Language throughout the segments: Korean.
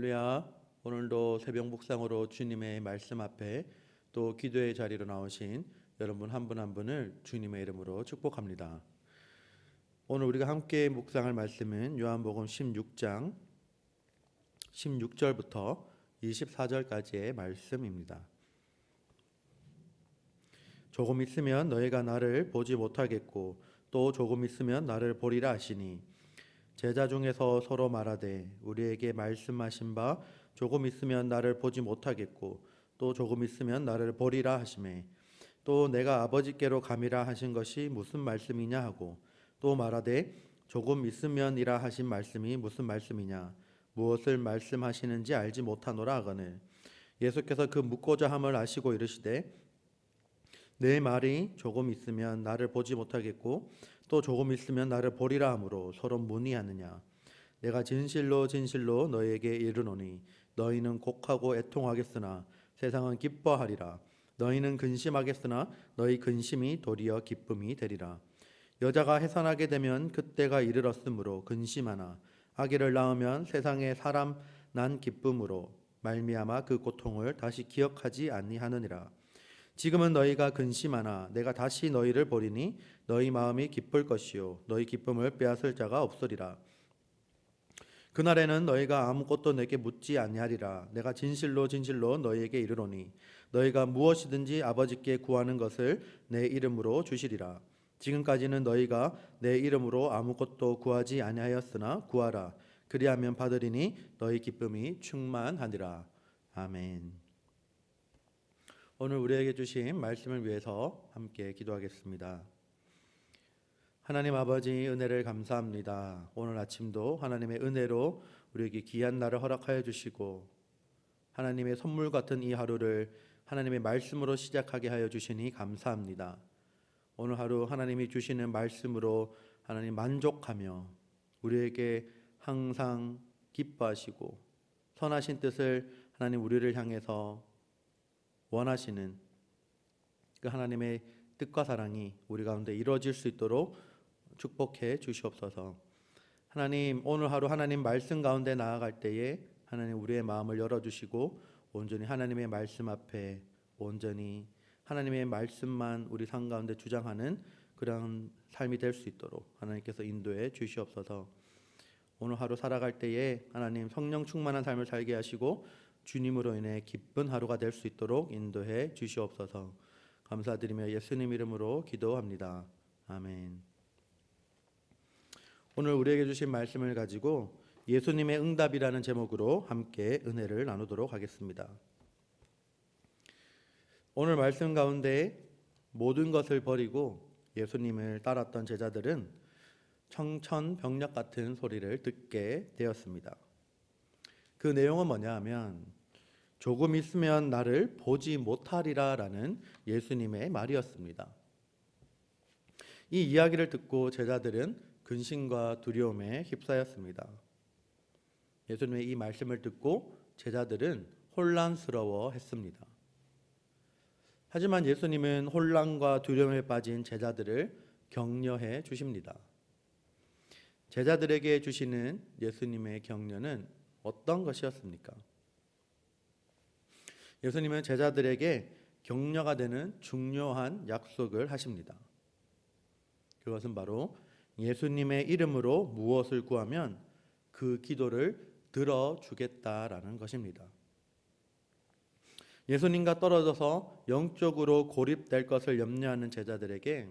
할렐루야. 오늘도 새벽 묵상으로 주님의 말씀 앞에 또 기도의 자리로 나오신 여러분 한 분 한 분을 주님의 이름으로 축복합니다. 오늘 우리가 함께 묵상할 말씀은 요한복음 16장 16절부터 24절까지의 말씀입니다. 조금 있으면 너희가 나를 보지 못하겠고 또 조금 있으면 나를 보리라 하시니 제자 중에서 서로 말하되 우리에게 말씀하신 바 조금 있으면 나를 보지 못하겠고 또 조금 있으면 나를 보리라 하시매 또 내가 아버지께로 감이라 하신 것이 무슨 말씀이냐 하고 또 말하되 조금 있으면이라 하신 말씀이 무슨 말씀이냐 무엇을 말씀하시는지 알지 못하노라 하거늘 예수께서 그 묻고자 함을 아시고 이르시되 내 말이 조금 있으면 나를 보지 못하겠고 또 조금 있으면 나를 보리라 하므로 서로 문의하느냐 내가 진실로 진실로 너희에게 이르노니 너희는 곡하고 애통하겠으나 세상은 기뻐하리라 너희는 근심하겠으나 너희 근심이 도리어 기쁨이 되리라 여자가 해산하게 되면 그때가 이르렀으므로 근심하나 아기를 낳으면 세상에 사람 난 기쁨으로 말미암아 그 고통을 다시 기억하지 아니하느니라 지금은 너희가 근심하나 내가 다시 너희를 보리니 너희 마음이 기쁠 것이요 너희 기쁨을 빼앗을 자가 없으리라 그날에는 너희가 아무것도 내게 묻지 아니하리라 내가 진실로 진실로 너희에게 이르노니 너희가 무엇이든지 아버지께 구하는 것을 내 이름으로 주시리라 지금까지는 너희가 내 이름으로 아무것도 구하지 아니하였으나 구하라 그리하면 받으리니 너희 기쁨이 충만하리라 아멘. 오늘 우리에게 주신 말씀을 위해서 함께 기도하겠습니다. 하나님 아버지 은혜를 감사합니다. 오늘 아침도 하나님의 은혜로 우리에게 귀한 날을 허락하여 주시고 하나님의 선물 같은 이 하루를 하나님의 말씀으로 시작하게 하여 주시니 감사합니다. 오늘 하루 하나님이 주시는 말씀으로 하나님 만족하며 우리에게 항상 기뻐하시고 선하신 뜻을 하나님 우리를 향해서 원하시는 그 하나님의 뜻과 사랑이 우리 가운데 이루어질 수 있도록 축복해 주시옵소서. 하나님 오늘 하루 하나님 말씀 가운데 나아갈 때에 하나님 우리의 마음을 열어주시고 온전히 하나님의 말씀 앞에 온전히 하나님의 말씀만 우리 삶 가운데 주장하는 그런 삶이 될 수 있도록 하나님께서 인도해 주시옵소서. 오늘 하루 살아갈 때에 하나님 성령 충만한 삶을 살게 하시고 주님으로 인해 기쁜 하루가 될 수 있도록 인도해 주시옵소서. 감사드리며 예수님 이름으로 기도합니다. 아멘. 오늘 우리에게 주신 말씀을 가지고 예수님의 응답이라는 제목으로 함께 은혜를 나누도록 하겠습니다. 오늘 말씀 가운데 모든 것을 버리고 예수님을 따랐던 제자들은 청천벽력 같은 소리를 듣게 되었습니다. 그 내용은 뭐냐 하면 조금 있으면 나를 보지 못하리라 라는 예수님의 말이었습니다. 이 이야기를 듣고 제자들은 근심과 두려움에 휩싸였습니다. 예수님의 이 말씀을 듣고 제자들은 혼란스러워 했습니다. 하지만 예수님은 혼란과 두려움에 빠진 제자들을 격려해 주십니다. 제자들에게 주시는 예수님의 격려는 어떤 것이었습니까? 예수님은 제자들에게 격려가 되는 중요한 약속을 하십니다. 그것은 바로 예수님의 이름으로 무엇을 구하면 그 기도를 들어주겠다라는 것입니다. 예수님과 떨어져서 영적으로 고립될 것을 염려하는 제자들에게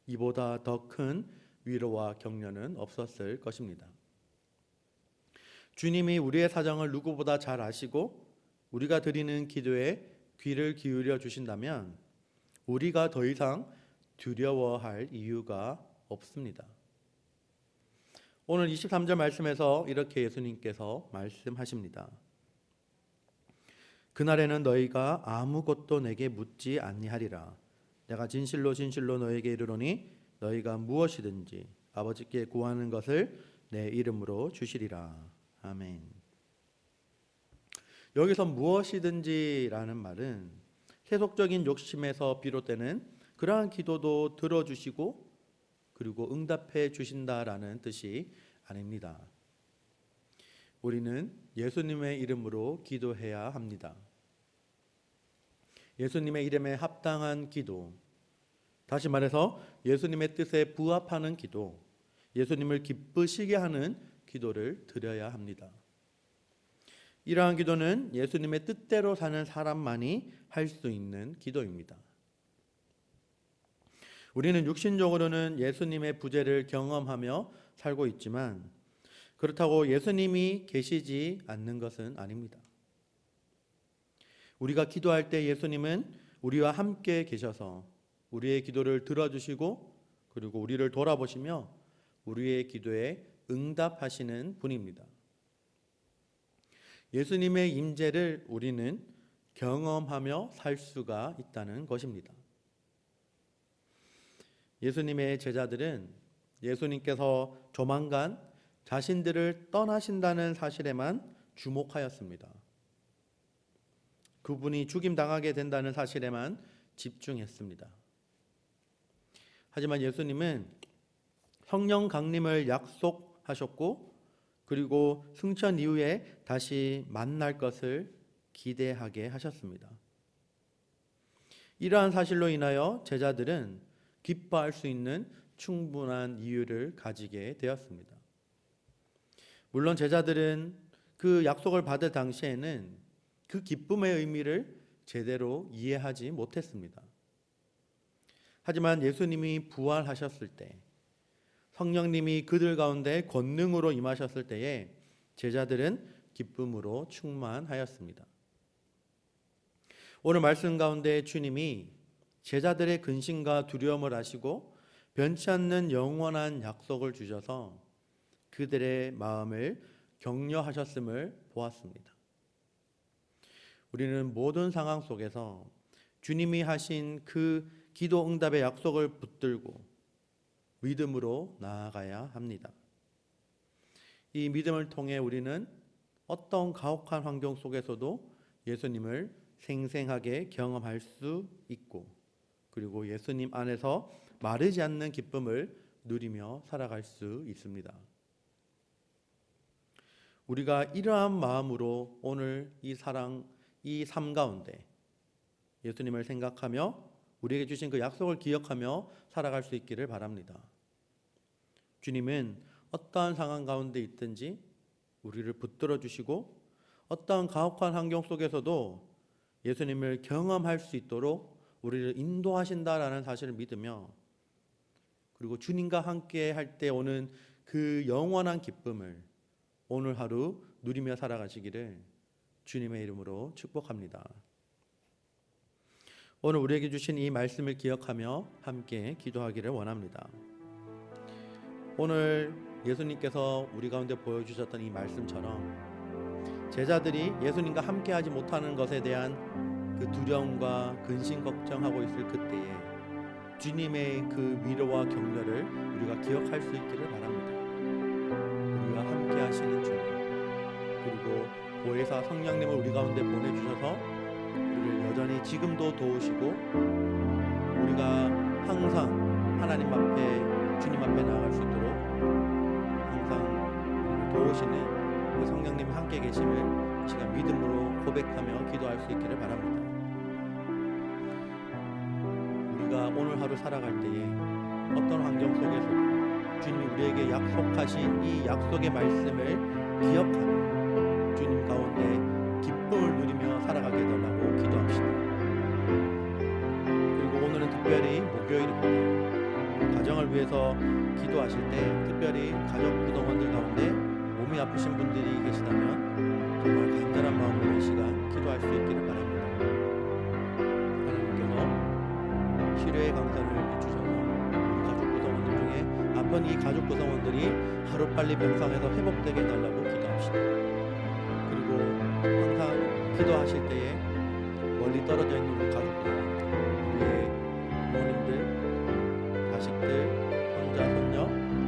이보다 더 큰 위로와 격려는 없었을 것입니다. 주님이 우리의 사정을 누구보다 잘 아시고 우리가 드리는 기도에 귀를 기울여 주신다면 우리가 더 이상 두려워할 이유가 없습니다. 오늘 23절 말씀에서 이렇게 예수님께서 말씀하십니다. 그날에는 너희가 아무것도 내게 묻지 아니하리라. 내가 진실로 진실로 너희에게 이르노니 너희가 무엇이든지 아버지께 구하는 것을 내 이름으로 주시리라. 아멘. 여기서 무엇이든지라는 말은 세속적인 욕심에서 비롯되는 그러한 기도도 들어주시고 그리고 응답해 주신다라는 뜻이 아닙니다. 우리는 예수님의 이름으로 기도해야 합니다. 예수님의 이름에 합당한 기도, 다시 말해서 예수님의 뜻에 부합하는 기도, 예수님을 기쁘시게 하는 기도를 드려야 합니다. 이러한 기도는 예수님의 뜻대로 사는 사람만이 할 수 있는 기도입니다. 우리는 육신적으로는 예수님의 부재를 경험하며 살고 있지만 그렇다고 예수님이 계시지 않는 것은 아닙니다. 우리가 기도할 때 예수님은 우리와 함께 계셔서 우리의 기도를 들어주시고 그리고 우리를 돌아보시며 우리의 기도에 응답하시는 분입니다. 예수님의 임재를 우리는 경험하며 살 수가 있다는 것입니다. 예수님의 제자들은 예수님께서 조만간 자신들을 떠나신다는 사실에만 주목하였습니다. 그분이 죽임당하게 된다는 사실에만 집중했습니다. 하지만 예수님은 성령 강림을 약속하셨고 그리고 승천 이후에 다시 만날 것을 기대하게 하셨습니다. 이러한 사실로 인하여 제자들은 기뻐할 수 있는 충분한 이유를 가지게 되었습니다. 물론 제자들은 그 약속을 받을 당시에는 그 기쁨의 의미를 제대로 이해하지 못했습니다. 하지만 예수님이 부활하셨을 때, 성령님이 그들 가운데 권능으로 임하셨을 때에 제자들은 기쁨으로 충만하였습니다. 오늘 말씀 가운데 주님이 제자들의 근심과 두려움을 아시고 변치 않는 영원한 약속을 주셔서 그들의 마음을 격려하셨음을 보았습니다. 우리는 모든 상황 속에서 주님이 하신 그 기도 응답의 약속을 붙들고 믿음으로 나아가야 합니다. 이 믿음을 통해 우리는 어떤 가혹한 환경 속에서도 예수님을 생생하게 경험할 수 있고 그리고 예수님 안에서 마르지 않는 기쁨을 누리며 살아갈 수 있습니다. 우리가 이러한 마음으로 오늘 이 삶 가운데 예수님을 생각하며 우리에게 주신 그 약속을 기억하며 살아갈 수 있기를 바랍니다. 주님은 어떠한 상황 가운데 있든지 우리를 붙들어 주시고 어떠한 가혹한 환경 속에서도 예수님을 경험할 수 있도록 우리를 인도하신다라는 사실을 믿으며 그리고 주님과 함께 할 때 오는 그 영원한 기쁨을 오늘 하루 누리며 살아가시기를 주님의 이름으로 축복합니다. 오늘 우리에게 주신 이 말씀을 기억하며 함께 기도하기를 원합니다. 오늘 예수님께서 우리 가운데 보여주셨던 이 말씀처럼 제자들이 예수님과 함께하지 못하는 것에 대한 그 두려움과 근심 걱정하고 있을 그때에 주님의 그 위로와 격려를 우리가 기억할 수 있기를 바랍니다. 우리와 함께하시는 주님 그리고 보혜사 성령님을 우리 가운데 보내주셔서 우리를 여전히 지금도 도우시고 우리가 항상 하나님 앞에 주님 앞에 나아갈 수 있도록 항상 도우시는 그 성령님이 함께 계심을 시간 믿음으로 고백하며 기도할 수 있기를 바랍니다. 우리가 오늘 하루 살아갈 때에 어떤 환경 속에서도 주님이 우리에게 약속하신 이 약속의 말씀을 기억하며 주님 가운데 기쁨을 누리며 살아가게 해달라고 기도합시다. 그리고 오늘은 특별히 목요일입니다. 가정을 위해서 기도하실 때 특별히 가족 구성원들 가운데 몸이 아프신 분들이 계시다면 정말 간절한 마음으로 이 시간 기도할 수 있기를 바랍니다. 하나님께서 치료의 강사를 주셔서 우리 가족 구성원들 중에 아픈 이 가족 구성원들이 하루빨리 병상에서 회복되게 해달라고 기도합시다. 그리고 항상 기도하실 때에 멀리 떨어져 있는 우리 가족들, 우리의 부모님들, 자식들, 손자, 손녀,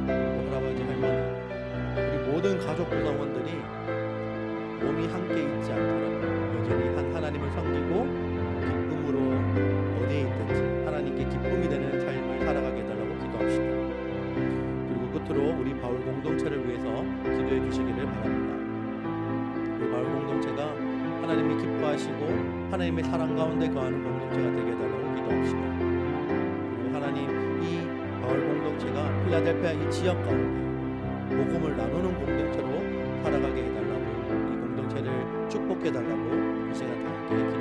그리고 할아버지, 할머니, 우리 모든 가족 구성원들이 몸이 함께 있지 않더라도 여전히 한 하나님을 섬기고 기쁨으로 어디에 있든지 하나님께 기쁨이 되는 삶을 살아가게 해달라고 기도합시다. 그리고 끝으로 우리 바울 공동체를 위해서 기도해 주시기를 바랍니다. 마을 공동체가 하나님이 기뻐하시고 하나님의 사랑 가운데 거하는 공동체가 되게 해달라고 기도합시다. 그리고 하나님, 이 마을 공동체가 필라델피아 이 지역 가운데 복음을 나누는 공동체로 살아가게 해달라고, 이 공동체를 축복해달라고 이 시간 다 함께 기도합니다.